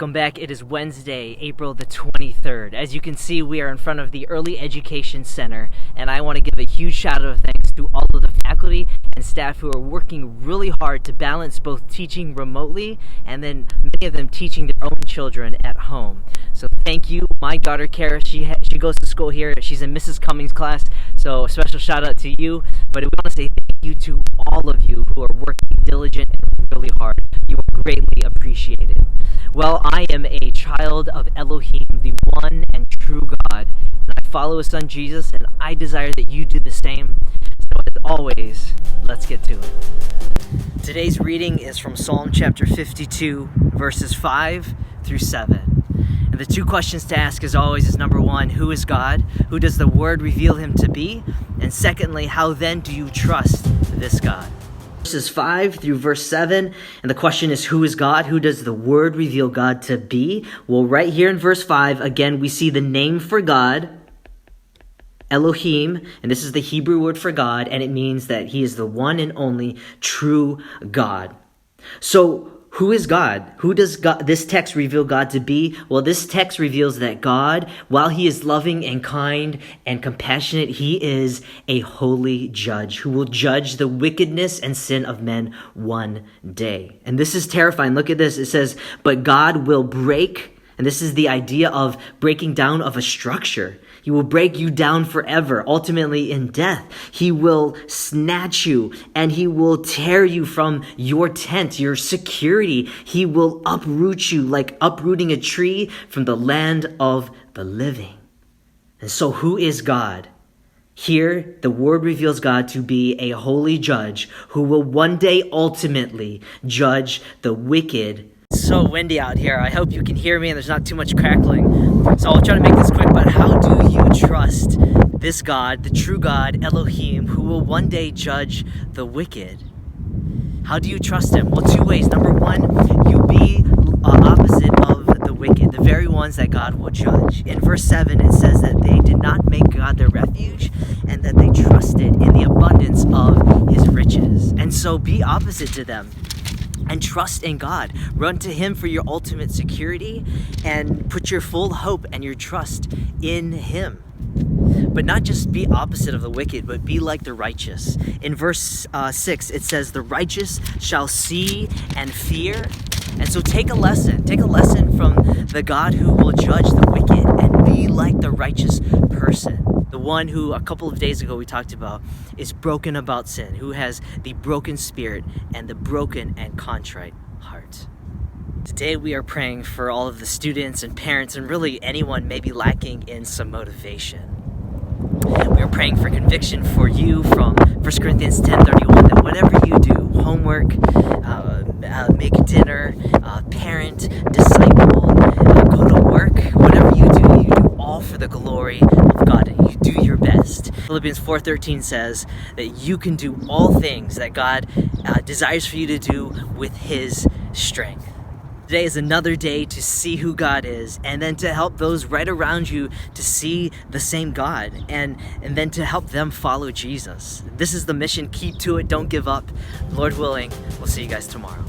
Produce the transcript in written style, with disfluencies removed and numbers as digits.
Welcome back. It is Wednesday, April the 23rd. As you can see, we are in front of the Early Education Center, and I want to give a huge shout out of thanks to all of the faculty and staff who are working really hard to balance both teaching remotely and then many of them teaching their own children at home. So thank you. My daughter Kara, she goes to school here. She's in Mrs. Cummings' class, so a special shout out to you. But we want to say thank you to all of you who are working diligent and really hard. You are greatly appreciated. Well, I am a child of Elohim, the one and true God, and I follow His Son Jesus, and I desire that you do the same. So as always, let's get to it. Today's reading is from Psalm chapter 52, verses 5 through 7. And the two questions to ask, as always, is number one, who is God? Who does the Word reveal Him to be? And secondly, how then do you trust this God? Verses 5 through verse 7, and the question is, who is God? Who does the Word reveal God to be? Well, right here in verse 5, again, we see the name for God, Elohim, and this is the Hebrew word for God, and it means that He is the one and only true God. So, who is God? Who does this text reveal God to be? Well, this text reveals that God, while He is loving and kind and compassionate, He is a holy judge who will judge the wickedness and sin of men one day. And this is terrifying. Look at this. It says, but God will break, and this is the idea of breaking down of a structure. He will break you down forever, ultimately in death. He will snatch you and He will tear you from your tent, your security. He will uproot you like uprooting a tree from the land of the living. And so who is God? Here, the Word reveals God to be a holy judge who will one day ultimately judge the wicked. It's so windy out here. I hope you can hear me and there's not too much crackling. So I'll try to make this quick, but how do you trust this God, the true God, Elohim, who will one day judge the wicked? How do you trust Him? Well, two ways. Number one, you be opposite of the wicked, the very ones that God will judge. In verse 7, it says that they did not make God their refuge and that they trusted in the abundance of His riches. And so be opposite to them. And trust in God. Run to Him for your ultimate security and put your full hope and your trust in Him. But not just be opposite of the wicked, but be like the righteous. In verse 6, it says, the righteous shall see and fear. And so take a lesson. Take a lesson from the God who will judge the wicked and be like the righteous person. The one who a couple of days ago we talked about is broken about sin, who has the broken spirit and the broken and contrite heart. Today we are praying for all of the students and parents and really anyone maybe lacking in some motivation. We are praying for conviction for you from 1 Corinthians 10:31, that whatever you do, homework, make dinner, parent, disciple, go to work, whatever you do all for the glory of God, and you do your best. Philippians 4:13 says that you can do all things that God desires for you to do with His strength. Today is another day to see who God is, and then to help those right around you to see the same God, and then to help them follow Jesus. This is the mission. Keep to it. Don't give up. Lord willing, we'll see you guys tomorrow.